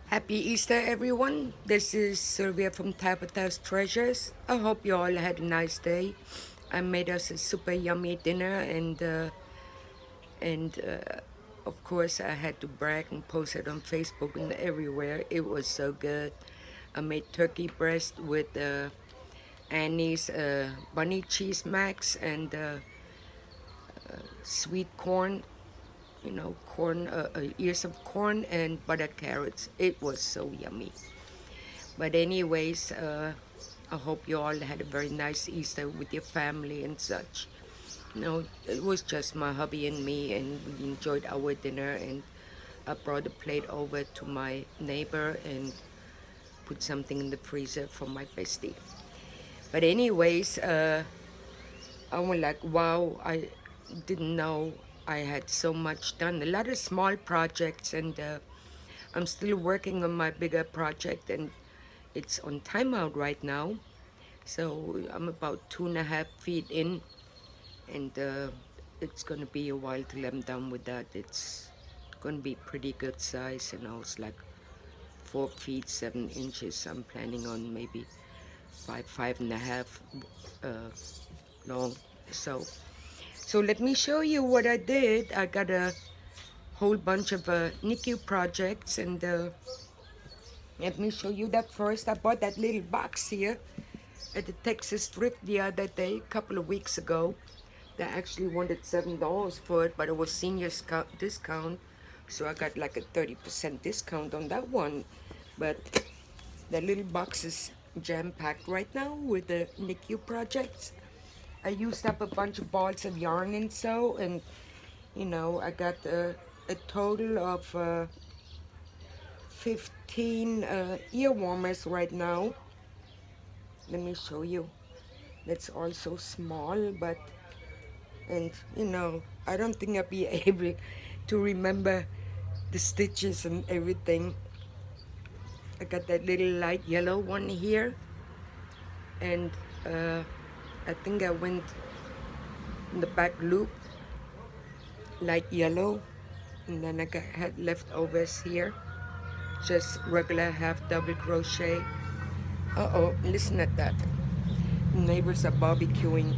Happy Easter, everyone. This is Sylvia from Tabitha's Treasures. I hope you all had a nice day. I made us a super yummy dinner, and of course, I had to brag and post it on Facebook and everywhere. It was so good. I made turkey breast with Annie's bunny cheese max and sweet corn, corn, ears of corn and butter carrots. It was so yummy. But anyways, I hope you all had a very nice Easter with your family and such. It was just my hubby and me, and we enjoyed our dinner. And I brought a plate over to my neighbor and put something in the freezer for my bestie. But anyways, I was like, wow, I didn't know I had so much done. A lot of small projects, and I'm still working on my bigger project, and it's on timeout right now. So I'm about 2.5 feet in, and it's gonna be a while till I'm done with that. It's gonna be pretty good size, it's like 4 feet 7 inches. I'm planning on maybe five and a half uh, long. So let me show you what I did. I got a whole bunch of NICU projects, and let me show you that first. I bought that little box here at the Texas thrift the other day, a couple of weeks ago. They actually wanted $7 for it, but it was senior discount, so I got like a 30% discount on that one. But the little box is jam-packed right now with the NICU projects. I used up a bunch of balls of yarn and so, and I got a total of 15 ear warmers right now. Let me show you. That's also small, but and I don't think I'll be able to remember the stitches and everything. I got that little light yellow one here, and uh, I think I went in the back loop light yellow, and then had leftovers here, just regular half double crochet. Uh-oh, listen at that. Neighbors are barbecuing,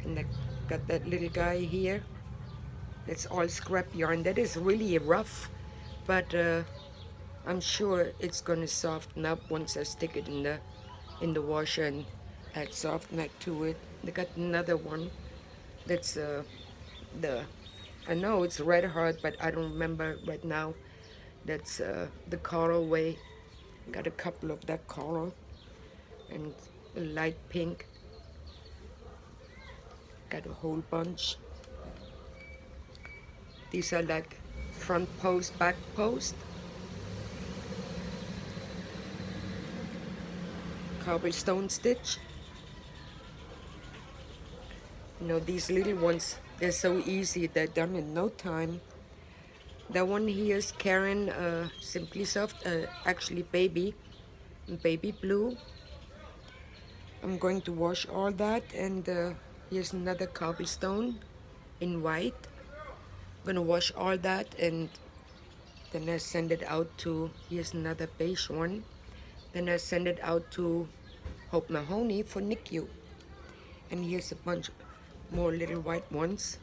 and I got that little guy here. That's all scrap yarn. That is really rough, but I'm sure it's gonna soften up once I stick it in the washer and add softener to it. They got another one that's the I know it's red heart, but I don't remember right now. That's the coral way. Got a couple of that coral and a light pink. Got a whole bunch. These are like front post, back post. Cobblestone stitch. These little ones, they're so easy. They're done in no time. That one here is Karen Simply Soft, actually baby blue. I'm going to wash all that, and here's another cobblestone in white. I'm gonna wash all that, and then I send it out to, here's another beige one. Then I send it out to Hope Mahoney for NICU. And here's a bunch more little white ones.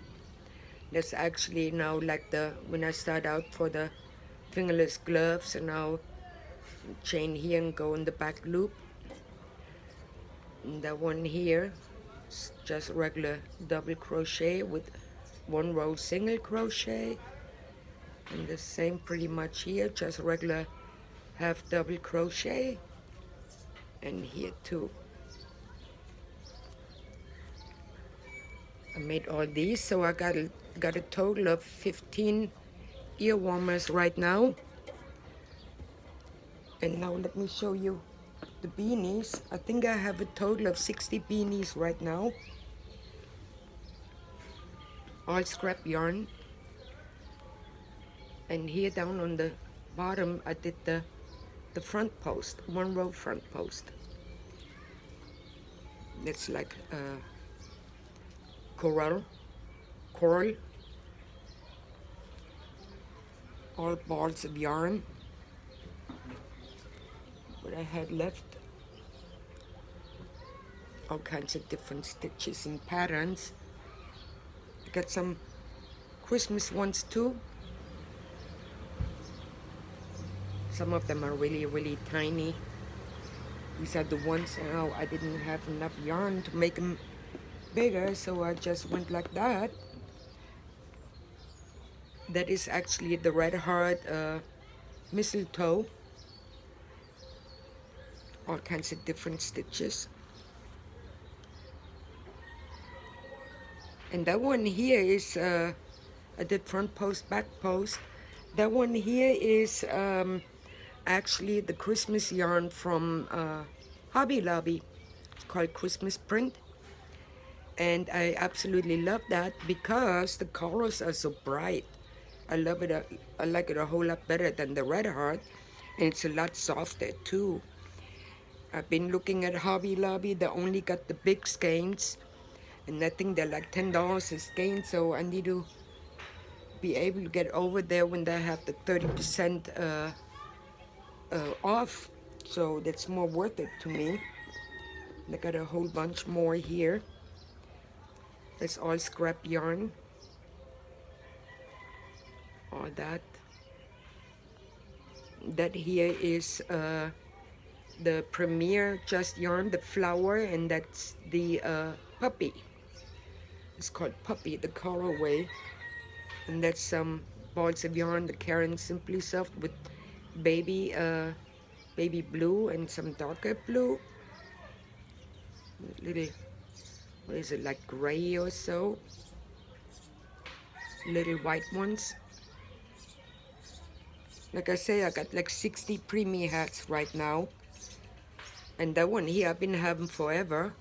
That's actually now like when I start out for the fingerless gloves, and now chain here and go in the back loop. And that one here is just regular double crochet with one row single crochet, and the same pretty much here, just regular half double crochet, and here too. I made all these, so I got a total of 15 ear warmers right now. And now let me show you the beanies. I think I have a total of 60 beanies right now, all scrap yarn. And here down on the bottom, I did the front post, one row front post. It's like coral, all balls of yarn. I had left. All kinds of different stitches and patterns. I got some Christmas ones too. Some of them are really, really tiny. These are the ones now I didn't have enough yarn to make them bigger, so I just went like that. That is actually the Red Heart mistletoe. All kinds of different stitches. And that one here is, I did front post, back post. That one here is actually the Christmas yarn from Hobby Lobby. It's called Christmas Print. And I absolutely love that because the colors are so bright. I love it. I like it a whole lot better than the Red Heart. And it's a lot softer too. I've been looking at Hobby Lobby. They only got the big skeins. And I think they're like $10 a skein. So I need to be able to get over there when they have the 30% off. So that's more worth it to me. They got a whole bunch more here. That's all scrap yarn. All that. That here is the Premier Just Yarn, the flower, and that's the puppy. It's called Puppy, the colorway. And that's some balls of yarn, the Karen Simply Soft with baby blue and some darker blue. Little, what is it, like gray or so? Little white ones. Like I say, I got like 60 preemie hats right now. And that one here I've been having forever.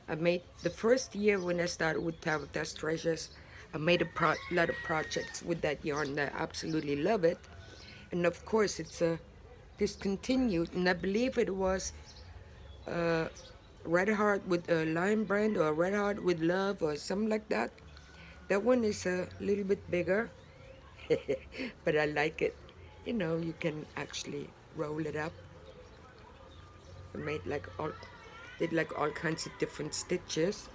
I made the first year when I started with Tabitha's Treasures, I made a lot of projects with that yarn. I absolutely love it. And of course it's discontinued, and I believe it was Red Heart with a Lion Brand or Red Heart with Love or something like that. That one is a little bit bigger, but I like it. You know, you can actually roll it up. I made did like all kinds of different stitches.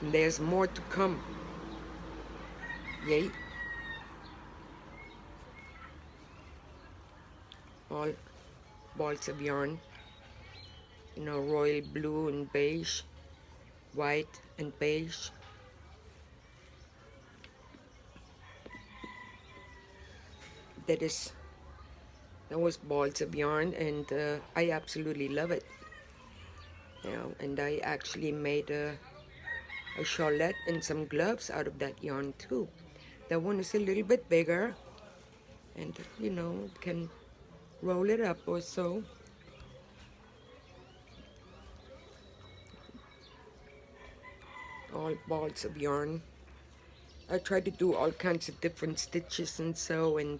And there's more to come. Yay. All balls of yarn. You know, royal blue and beige, white and beige. That was balls of yarn, and I absolutely love it. You know, and I actually made a shawlette and some gloves out of that yarn too. That one is a little bit bigger, and you know, can roll it up or so. All balls of yarn. I try to do all kinds of different stitches and so, and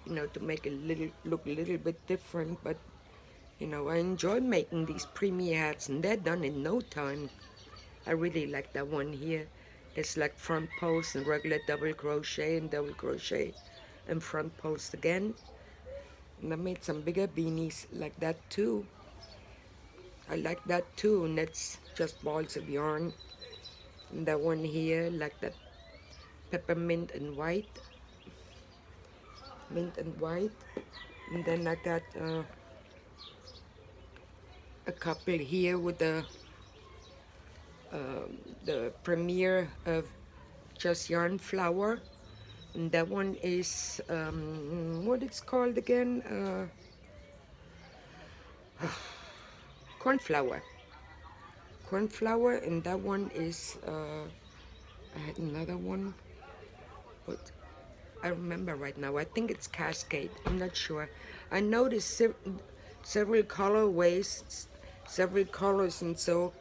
you know, to make it look a little bit different, but you know, I enjoy making these preemie hats, and they're done in no time. I really like that one here. It's like front post and regular double crochet and double crochet and front post again. And I made some bigger beanies like that too. I like that too, and that's just balls of yarn. And that one here, like that peppermint and white. Mint and white. And then I got a couple here with the Premier of Just Yarn flower, and that one is what it's called again, cornflower, and that one is I had another one, but I remember right now, I think it's Cascade, I'm not sure. I noticed several colorways, several colors, and so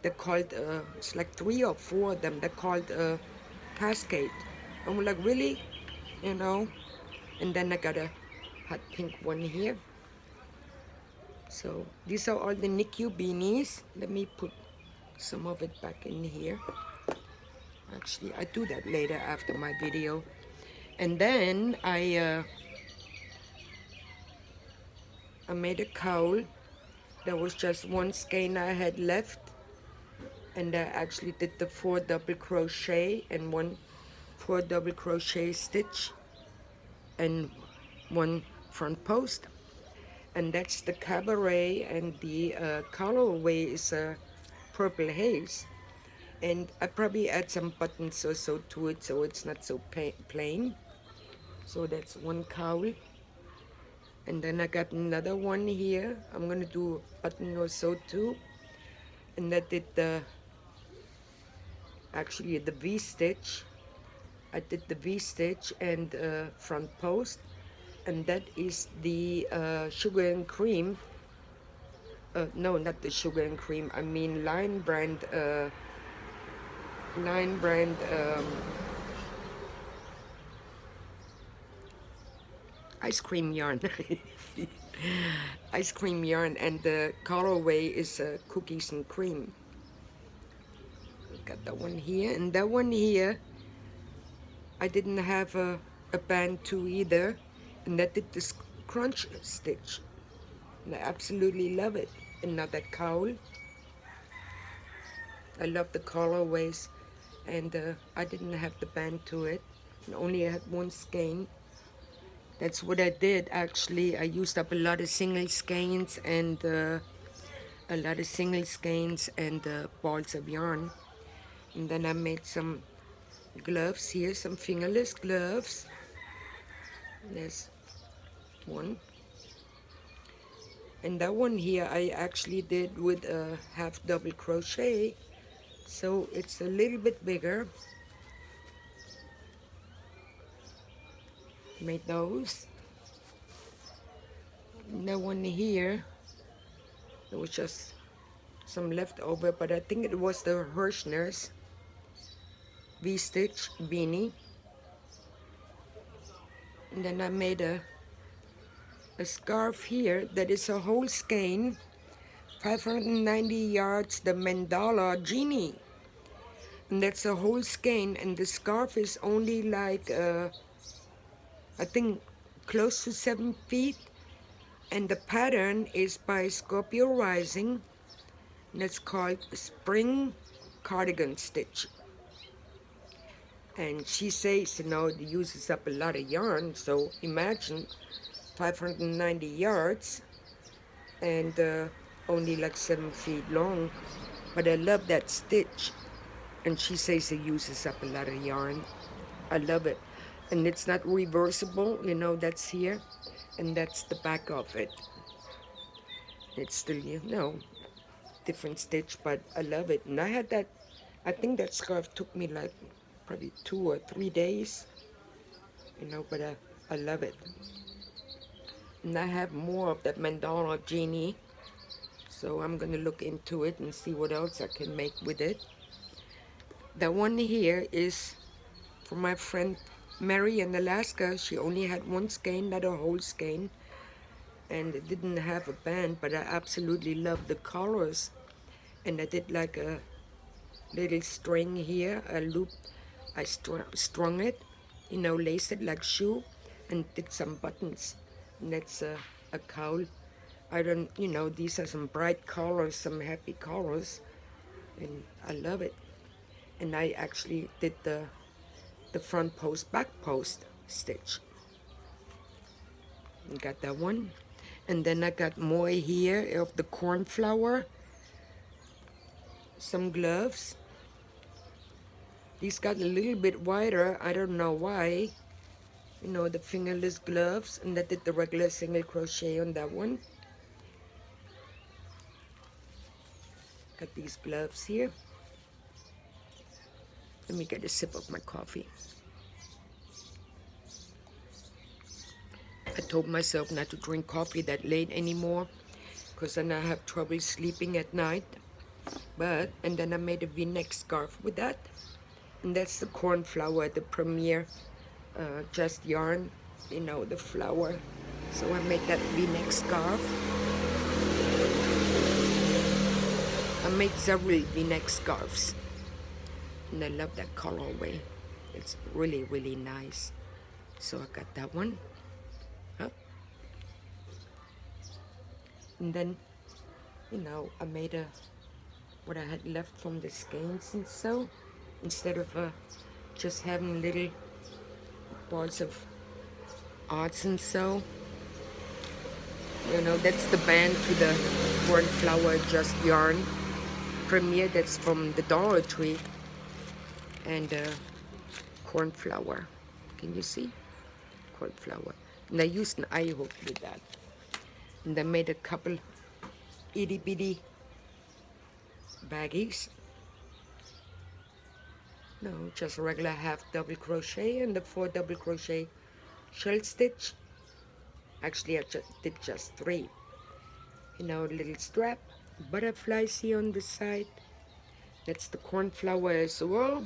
they're called, it's like 3 or 4 of them, they're called Cascade. And we're like, really? You know? And then I got a hot pink one here. So these are all the NICU beanies. Let me put some of it back in here. Actually, I do that later after my video. And then I I made a cowl. There was just one skein I had left, and I actually did the 4 double crochet and 4 double crochet stitch and 1 front post. And that's the cabaret, and the colorway is purple haze. And I probably add some buttons or so to it so it's not so plain. So that's 1 cowl. And then I got another one here. I'm gonna do a button or so too. And that did actually the V-stitch. I did the V-stitch and front post. And that is the sugar and cream. No, not the sugar and cream. I mean Lion Brand ice cream yarn. Ice cream yarn, and the colorway is cookies and cream. Got that one here, and that one here I didn't have a band to either, and that did this crunch stitch, and I absolutely love it. And now that cowl, I love the colorways, and I didn't have the band to it, and only had 1 skein. That's what I did actually. I used up a lot of single skeins and balls of yarn. And then I made some gloves here, some fingerless gloves. There's 1. And that one here I actually did with a half double crochet, so it's a little bit bigger. Made those. And that one here, there was just some leftover, but I think it was the Hirschner's V-stitch beanie. And then I made a scarf here that is a whole skein, 590 yards, the mandala genie. And that's a whole skein, and the scarf is only like I think close to 7 feet, and the pattern is by Scorpio Rising, and it's called Spring Cardigan Stitch. And she says, it uses up a lot of yarn, so imagine 590 yards and only like 7 feet long. But I love that stitch, and she says it uses up a lot of yarn. I love it. And it's not reversible, that's here, and that's the back of it. It's still, different stitch, but I love it. And I had that, I think that scarf took me like probably 2 or 3 days, but I love it. And I have more of that mandala genie, so I'm gonna look into it and see what else I can make with it. That one here is for my friend Mary in Alaska. She only had 1 skein, not a whole skein, and it didn't have a band, but I absolutely love the colors. And I did like a little string here, a loop. I strung it, laced it like shoe, and did some buttons. And that's a cowl. I don't, these are some bright colors, some happy colors, and I love it. And I actually did the front post, back post stitch. And got that one. And then I got more here of the cornflower, some gloves. These got a little bit wider, I don't know why. The fingerless gloves, and I did the regular single crochet on that one. Got these gloves here. Let me get a sip of my coffee. I told myself not to drink coffee that late anymore, because then I have trouble sleeping at night. And then I made a V-neck scarf with that. And that's the cornflower, the Premier Just Yarn, the flower. So I made that V-neck scarf. I made several V-neck scarves. And I love that colorway. It's really, really nice. So I got that one. And then, I made what I had left from the skeins and so, instead of just having little balls of arts and so. That's the band to the Cornflower Just Yarn Premier. That's from the Dollar Tree. And cornflower. Can you see? Cornflower. And I used an eye hook with that. And I made a couple itty bitty baggies. No, just a regular half double crochet and the 4 double crochet shell stitch. Actually, I did just 3. Little strap, butterflies here on the side. That's the cornflower as well.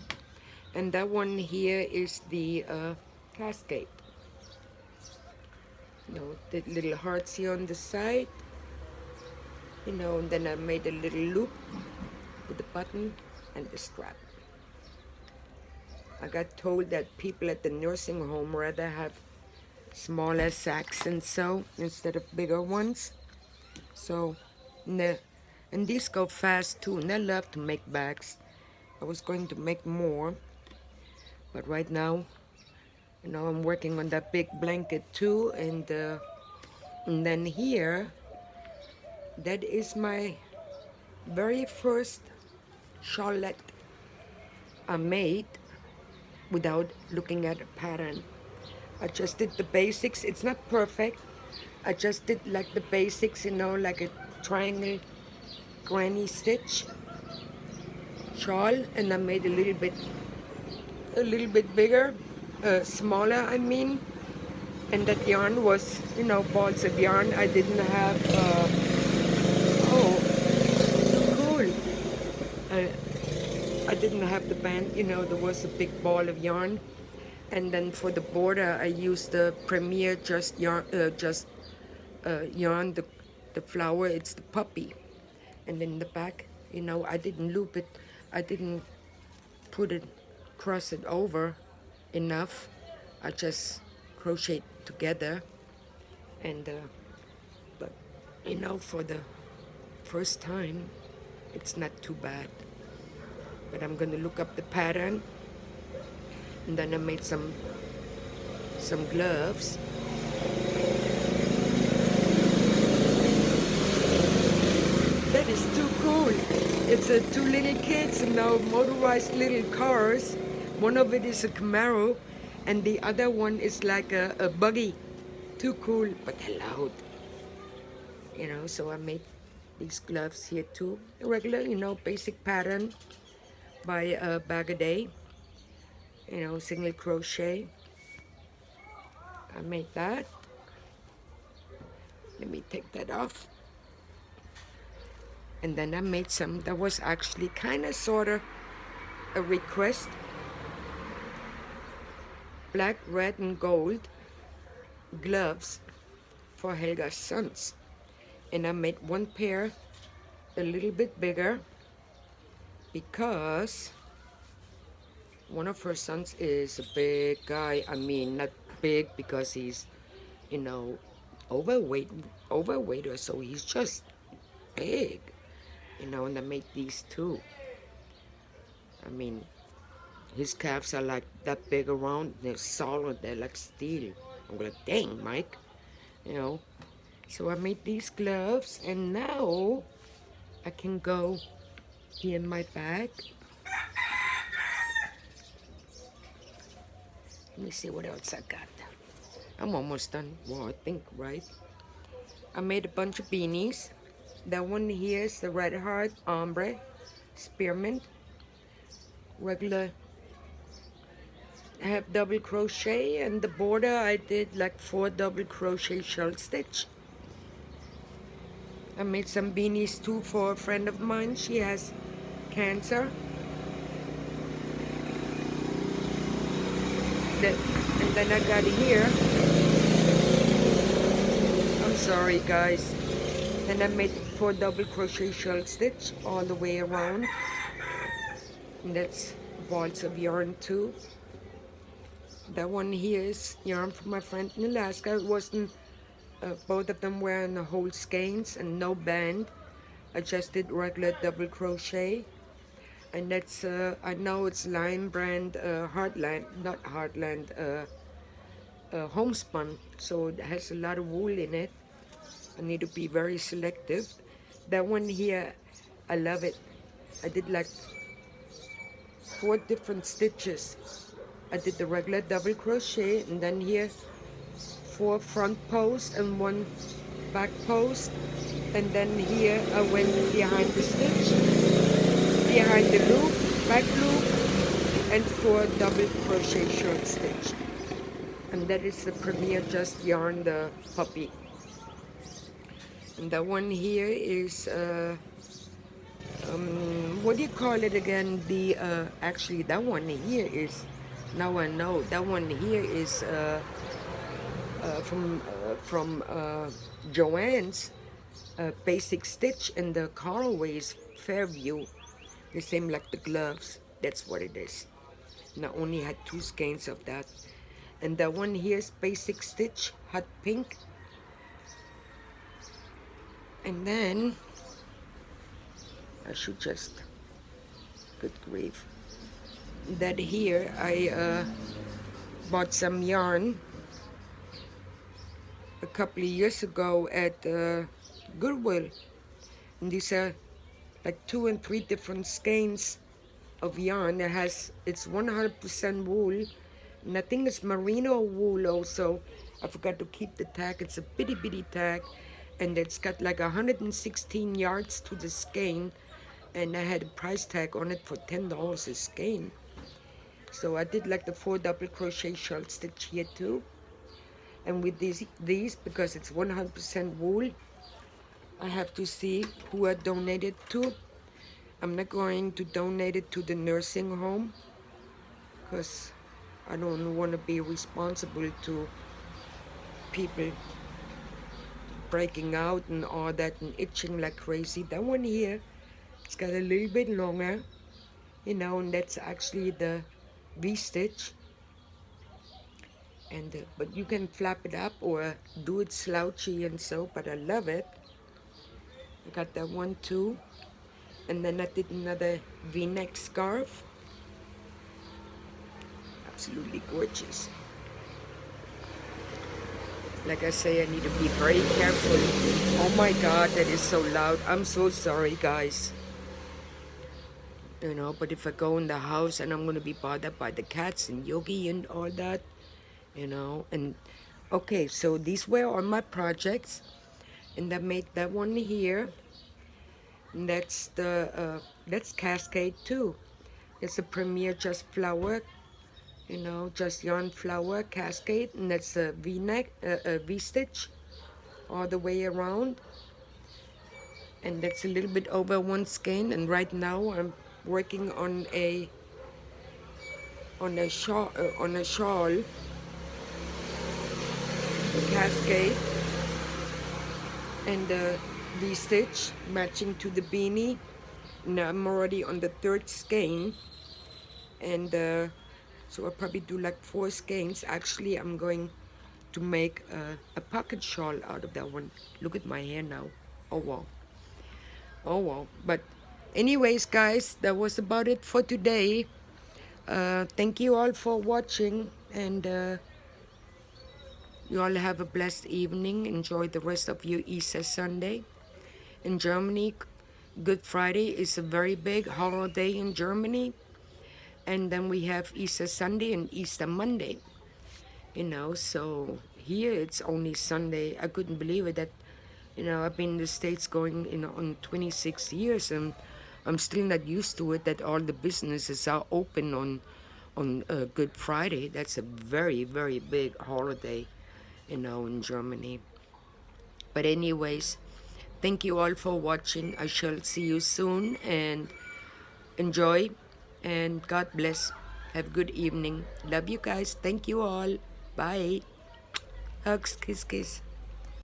And that one here is the cascade. The little hearts here on the side. And then I made a little loop with the button and the strap. I got told that people at the nursing home rather have smaller sacks and so instead of bigger ones. So, and these go fast too, and I love to make bags. I was going to make more, but right now, I'm working on that big blanket too, and then here, that is my very first shawlette I made without looking at a pattern. I just did the basics. It's not perfect. I just did like the basics, like a triangle granny stitch shawl, and I made a little bit bigger, smaller I mean. And that yarn was, balls of yarn. I didn't have, cool. I didn't have the band, there was a big ball of yarn. And then for the border, I used the Premier Just Yarn, yarn, the flower, it's the puppy. And in the back, I didn't loop it. I didn't cross it over enough. I just crocheted together. And, but, for the first time, it's not too bad. But I'm gonna look up the pattern. And then I made some gloves. That is too cool. It's 2 little kids and now motorized little cars. One of it is a Camaro and the other one is like a buggy. Too cool, but they're loud. So I made these gloves here too. Regular, basic pattern by Bag A Day. Single crochet. I made that. Let me take that off. And then I made some, that was actually kind of sort of a request. Black, red, and gold gloves for Helga's sons. And I made one pair a little bit bigger because one of her sons is a big guy. I mean, not big because he's, overweight or so. He's just big, and I made these too. I mean, his calves are like that big around. They're solid. They're like steel. I'm like, dang, Mike, So I made these gloves, and now I can go here in my bag. Let me see what else I got. I'm almost done. Well, I think, right? I made a bunch of beanies. That one here is the Red Heart Ombre Spearmint. Regular half double crochet, and the border I did like 4 double crochet shell stitch. I made some beanies too for a friend of mine. She has cancer. And then I got here, I'm sorry guys, and I made 4 double crochet shell stitch all the way around, and that's balls of yarn too. That one here is yarn from my friend in Alaska. It wasn't both of them were on the whole skeins and no band. I just did regular double crochet, and that's I know it's Lion Brand Heartland, not Heartland, homespun, so it has a lot of wool in it. I need to be very selective. That one here, I love it. I did like 4 different stitches. I did the regular double crochet, and then here 4 front posts and 1 back post, and then here I went behind the stitch, behind the loop, back loop, and 4 double crochet short stitch. And that is the Premier Just Yarn, the puppy. And that one here is what do you call it again? The actually that one here is, now I know, that one here is from Joann's Basic Stitch, and the colorway is Fairview, the same like the gloves. That's what it is. And I only had 2 skeins of that. And that one here is Basic Stitch Hot Pink. And then I should just, good grief, that here I bought some yarn a couple of years ago at Goodwill, and these are like 2 and 3 different skeins of yarn. It's 100% wool, and I think it's merino wool also. I forgot to keep the tag. It's a bitty tag, and it's got like 116 yards to the skein, and I had a price tag on it for $10 a skein. So I did like the 4 double crochet short stitch here too. And with these, because it's 100% wool, I have to see who I donate it to. I'm not going to donate it to the nursing home, because I don't want to be responsible to people breaking out and all that and itching like crazy. That one here, it's got a little bit longer, you know, and that's actually the V-stitch. And but you can flap it up or do it slouchy and so, but I love it. I got that one too. And then I did another V-neck scarf. Absolutely gorgeous. Like I say, I need to be very careful. Oh my God, that is so loud. I'm so sorry, guys. You know, but if I go in the house and I'm going to be bothered by the cats and Yogi and all that, you know. And okay, so these were all my projects, and I made that one here, and that's the that's Cascade too. It's a Premier Just Flower, you know, Just Yarn Flower Cascade, and that's a V-neck, V-stitch all the way around, and that's a little bit over 1 skein. And right now I'm working on a shawl, Cascade, and the V-stitch matching to the beanie. Now I'm already on the 3rd skein, and so I'll probably do like 4 skeins. Actually, I'm going to make a pocket shawl out of that one. Look at my hair now. Oh wow. Oh wow. But anyways, guys, that was about it for today. Thank you all for watching, and you all have a blessed evening. Enjoy the rest of your Easter Sunday. In Germany, Good Friday is a very big holiday in Germany. And then we have Easter Sunday and Easter Monday. You know, so here it's only Sunday. I couldn't believe it that, you know, I've been in the States going, you know, on 26 years, and I'm still not used to it that all the businesses are open on Good Friday. That's a very, very big holiday, you know, in Germany. But anyways, thank you all for watching. I shall see you soon, and enjoy, and God bless. Have a good evening. Love you guys. Thank you all. Bye. Hugs, kiss, kiss.